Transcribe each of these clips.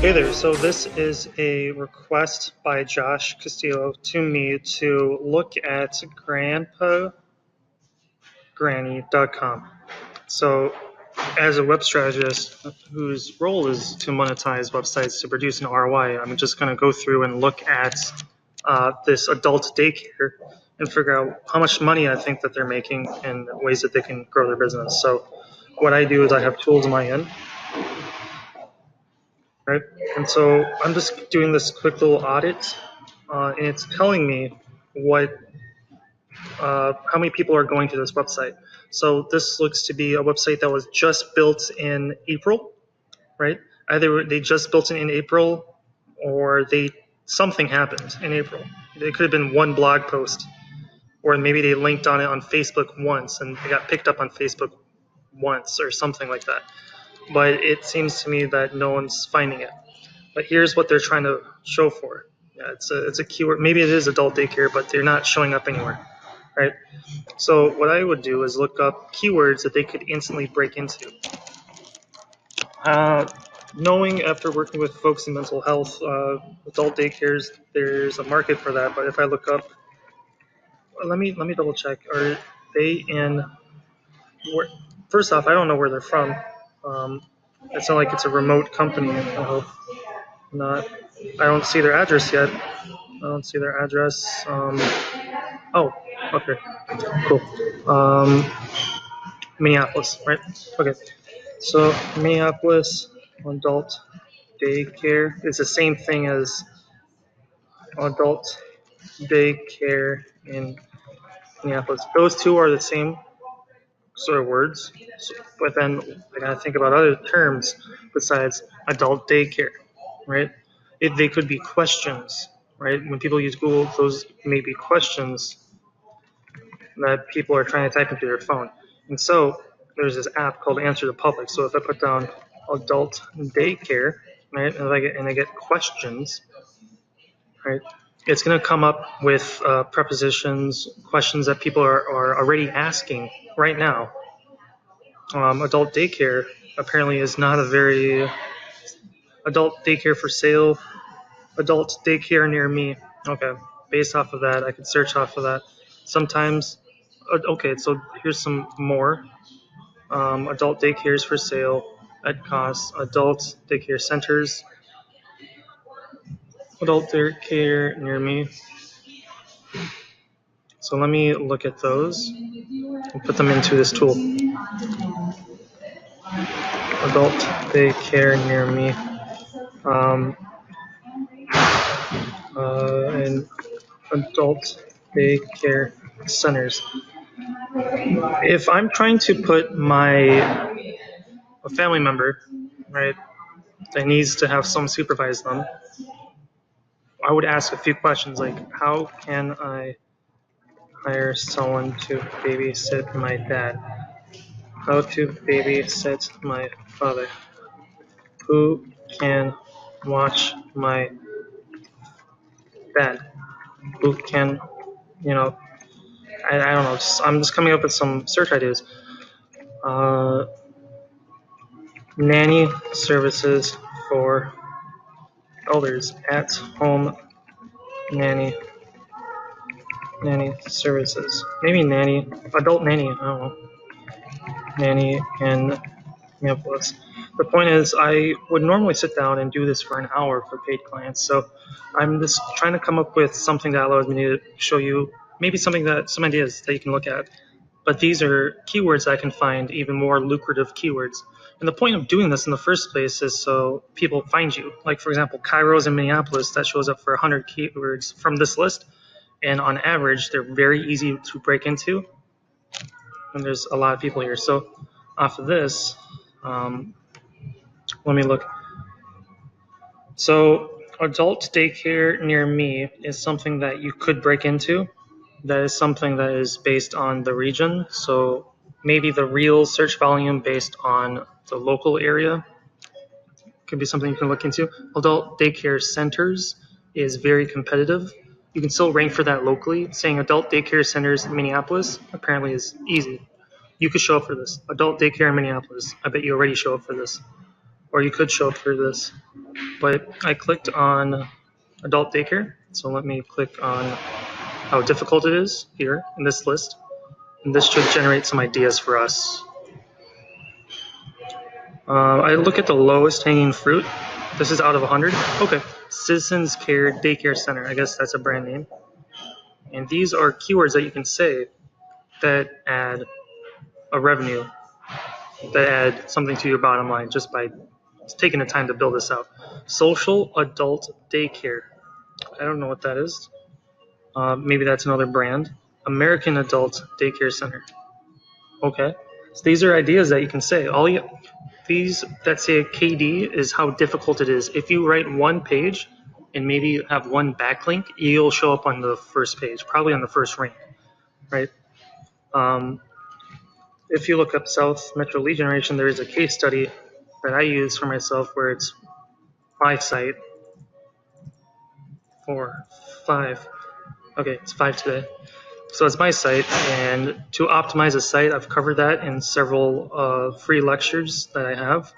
Hey there, so this is a request by Josh Castillo to me to look at grandpagranny.com. So as a web strategist whose role is to monetize websites to produce an ROI, I'm just going to go through and look at this adult daycare and figure out how much money I think that they're making and ways that they can grow their business. So what I do is I have tools on my end. Right, and so I'm just doing this quick little audit, and it's telling me how many people are going to this website. So this looks to be a website that was just built in April, right? Either they just built it in April, or something happened in April. It could have been one blog post, or maybe they linked on it on Facebook once, and it got picked up on Facebook once, or something like that. But it seems to me that no one's finding it. But here's what they're trying to show for. Yeah, it's a keyword. Maybe it is adult daycare, but they're not showing up anywhere, right? So what I would do is look up keywords that they could instantly break into. Knowing after working with folks in mental health, adult daycares, there's a market for that. But if I look up, let me double check. Are they in? First off, I don't know where they're from. It's not like it's a remote company. I hope not. I don't see their address yet. I don't see their address. Oh, okay, cool. Minneapolis, right? Okay, so Minneapolis adult daycare is the same thing as adult daycare in Minneapolis. Those two are the same sort of words, but then I gotta think about other terms besides adult daycare, right? They could be questions, right? When people use Google, those may be questions that people are trying to type into their phone. And so there's this app called Answer the Public. So if I put down adult daycare, right, and I get questions, right, it's going to come up with prepositions, questions that people are already asking right now. Adult daycare apparently is not a very adult daycare for sale. Adult daycare near me. Okay, based off of that, I could search off of that. Sometimes, okay, so here's some more. Adult daycares for sale at cost. Adult daycare centers. Adult daycare near me. So let me look at those and put them into this tool. Adult daycare near me. And adult daycare centers. If I'm trying to put a family member, right, that needs to have someone supervise them, I would ask a few questions like, how can I hire someone to babysit my dad? How to babysit my father? Who can watch my dad? Who can, I don't know. I'm just coming up with some search ideas. Nanny services for elders, at home nanny services. Maybe nanny, adult nanny, I don't know. Nanny in Minneapolis. The point is, I would normally sit down and do this for an hour for paid clients. So I'm just trying to come up with something that allows me to show you maybe some ideas that you can look at. But these are keywords I can find even more lucrative keywords. And the point of doing this in the first place is so people find you. Like, for example, Kairos in Minneapolis, that shows up for 100 keywords from this list. And on average, they're very easy to break into. And there's a lot of people here. So off of this, let me look. So adult daycare near me is something that you could break into. That is something that is based on the region. So maybe the real search volume based on the local area could be something you can look into. Adult daycare centers is very competitive. You can still rank for that locally. Saying adult daycare centers in Minneapolis apparently is easy. You could show up for this. Adult daycare in Minneapolis. I bet you already show up for this. or you could show up for this. But I clicked on adult daycare, so let me click on how difficult it is here in this list, and this should generate some ideas for us. I look at the lowest hanging fruit. This is out of 100. Okay, Citizens Care Daycare Center. I guess that's a brand name. And these are keywords that you can say that add a revenue, that add something to your bottom line just by taking the time to build this out. Social Adult Daycare. I don't know what that is. Maybe that's another brand. American Adult Daycare Center. Okay. So these are ideas that you can say. These that say KD is how difficult it is. If you write one page and maybe have one backlink, you'll show up on the first page, probably on the first rank, right? If you look up South Metro Lead Generation, there is a case study that I use for myself where it's my site. 4, 5. Okay, it's 5 today. So it's my site, and to optimize a site, I've covered that in several free lectures that I have.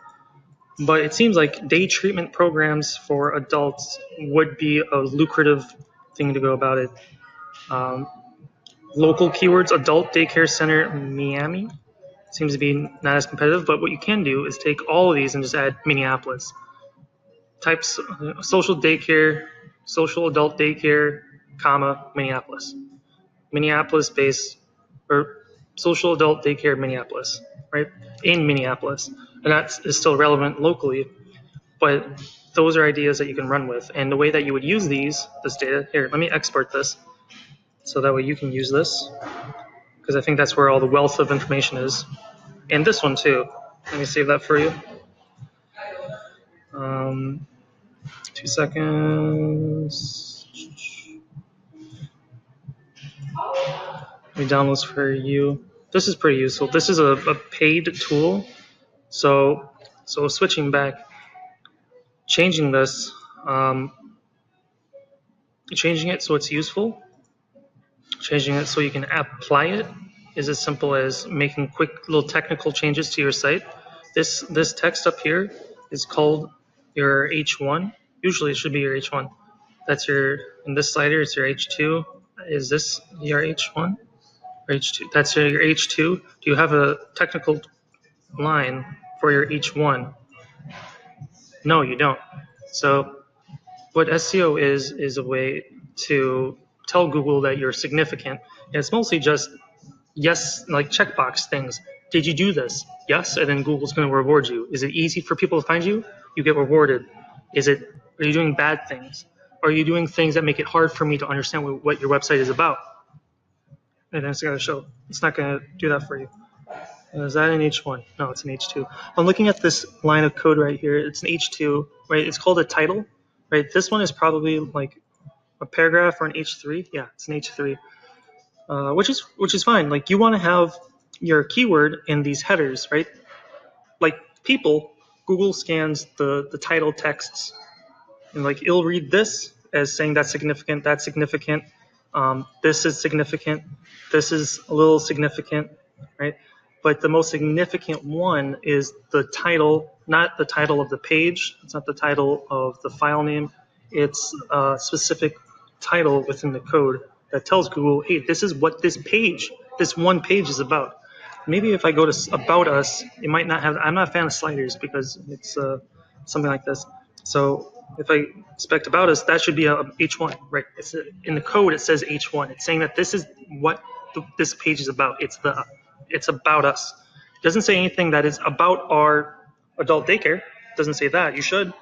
But it seems like day treatment programs for adults would be a lucrative thing to go about it. Local keywords, adult daycare center, Miami, seems to be not as competitive, but what you can do is take all of these and just add Minneapolis. Types social daycare, social adult daycare, comma, Minneapolis. Minneapolis based, or social adult daycare Minneapolis, right? In Minneapolis. And that is still relevant locally, but those are ideas that you can run with. And the way that you would use this data, here, let me export this so that way you can use this, because I think that's where all the wealth of information is. And this one too. Let me save that for you. 2 seconds. Let me download this for you. This is pretty useful. This is a paid tool. So switching back, changing this, changing it so it's useful, changing it so you can apply it is as simple as making quick little technical changes to your site. This text up here is called your H1. Usually it should be your H1. That's in this slider, it's your H2. Is this your H1? Or H2? That's your H2. Do you have a technical line for your H1? No, you don't. So what SEO is a way to tell Google that you're significant. And it's mostly just yes, like checkbox things. Did you do this? Yes, and then Google's going to reward you. Is it easy for people to find you? You get rewarded. Are you doing bad things? Are you doing things that make it hard for me to understand what your website is about? And then it's going to show. It's not going to do that for you. Is that an H1? No, it's an H2. I'm looking at this line of code right here. It's an H2, right? It's called a title, right? This one is probably like a paragraph or an H3. Yeah, it's an H3, which is fine. Like you want to have your keyword in these headers, right? Like people, Google scans the title texts, and like it'll read this as saying that's significant, this is significant, this is a little significant, right? But the most significant one is the title, not the title of the page. It's not the title of the file name. It's a specific title within the code that tells Google, hey, this is what this one page is about. Maybe if I go to About Us, it might not have, I'm not a fan of sliders because it's something like this. So if I inspect About Us, that should be a H1, right? In the code, it says H1. It's saying that this is what this page is about. It's about us. It doesn't say anything that is about our adult daycare. It doesn't say that. You should.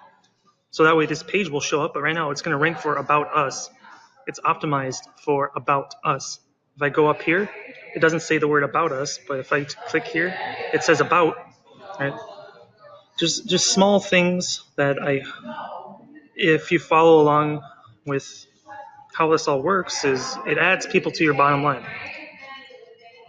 So that way this page will show up. But right now it's going to rank for About Us. It's optimized for About Us. If I go up here, it doesn't say the word About Us. But if I click here, it says About. Right? Just small things that if you follow along with how this all works, is it adds people to your bottom line.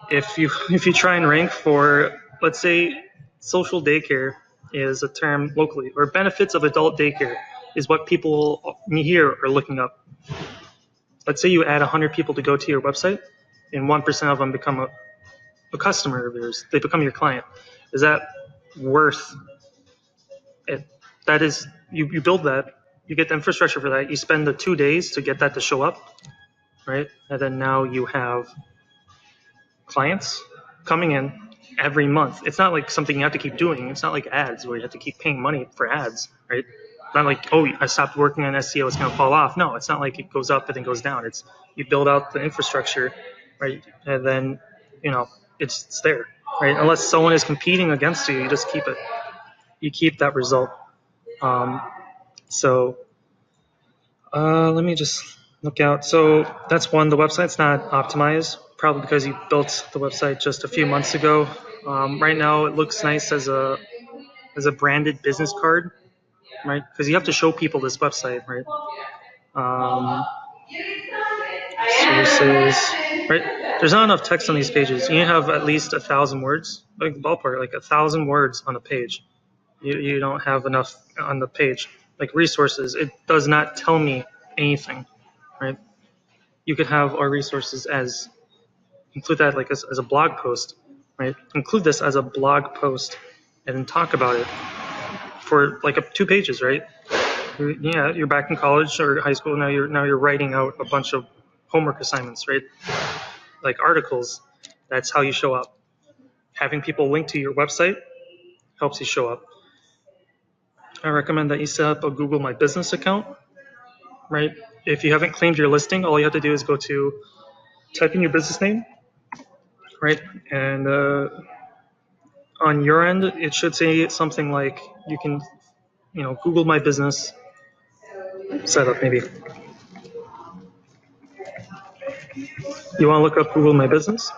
If you try and rank for, let's say, social daycare is a term locally, or benefits of adult daycare is what people here are looking up. Let's say you add 100 people to go to your website, and 1% of them become a customer of yours. They become your client. Is that worth That is, you build that, you get the infrastructure for that, you spend the 2 days to get that to show up, right? And then now you have clients coming in every month. It's not like something you have to keep doing. It's not like ads where you have to keep paying money for ads, right? Not like, oh, I stopped working on SEO, it's going to fall off. No, it's not like it goes up and then goes down. It's you build out the infrastructure, right? And then, it's there, right? Unless someone is competing against you, you just keep it. You keep that result. So let me just look out. So that's one. The website's not optimized, probably because you built the website just a few months ago. Right now, it looks nice as a branded business card, right? Because you have to show people this website, right? Sources, right? There's not enough text on these pages. You have at least 1,000 words, like ballpark, like 1,000 words on a page. You don't have enough on the page. Like resources, it does not tell me anything, right? You could have our resources as include that like as a blog post, right? Include this as a blog post and then talk about it for like 2 pages, right? You're back in college or high school now. You're writing out a bunch of homework assignments, right? Like articles. That's how you show up. Having people link to your website helps you show up. I recommend that you set up a Google My Business account, right? If you haven't claimed your listing, all you have to do is type in your business name, right? And on your end, it should say something like you can, Google My Business setup maybe. You want to look up Google My Business,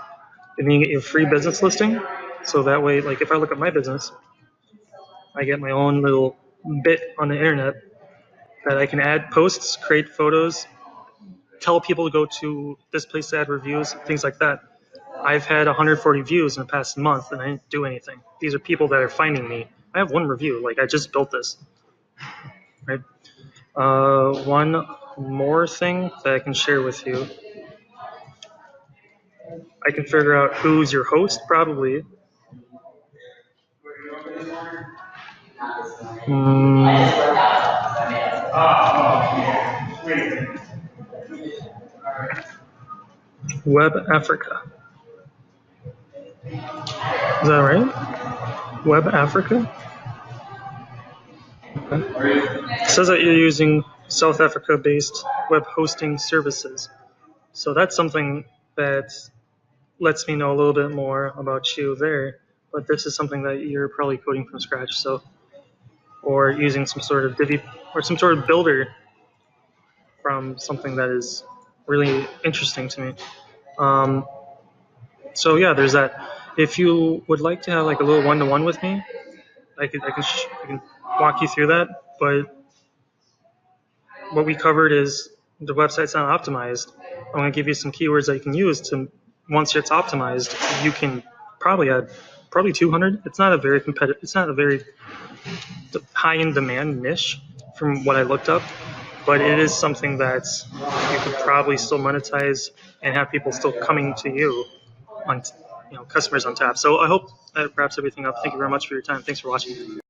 and you get your free business listing. So that way, like if I look at my business, I get my own little bit on the internet that I can add posts, create photos, tell people to go to this place to add reviews, things like that. I've had 140 views in the past month and I didn't do anything. These are people that are finding me. I have 1 review, like I just built this, right? One more thing that I can share with you. I can figure out who's your host, probably. Web Africa. Is that right? Web Africa? Okay. It says that you're using South Africa-based web hosting services. So that's something that lets me know a little bit more about you there. But this is something that you're probably coding from scratch, or using some sort of Divi or some sort of builder from something that is really interesting to me. So yeah, there's that. If you would like to have like a little one-to-one with me, I can walk you through that. But what we covered is the website's not optimized. I'm going to give you some keywords that you can use to, once it's optimized, you can probably add 200. It's not a very competitive, it's not a very high in demand niche from what I looked up, but it is something that you could probably still monetize and have people still coming to you on, customers on tap. So I hope that wraps everything up. Thank you very much for your time. Thanks for watching.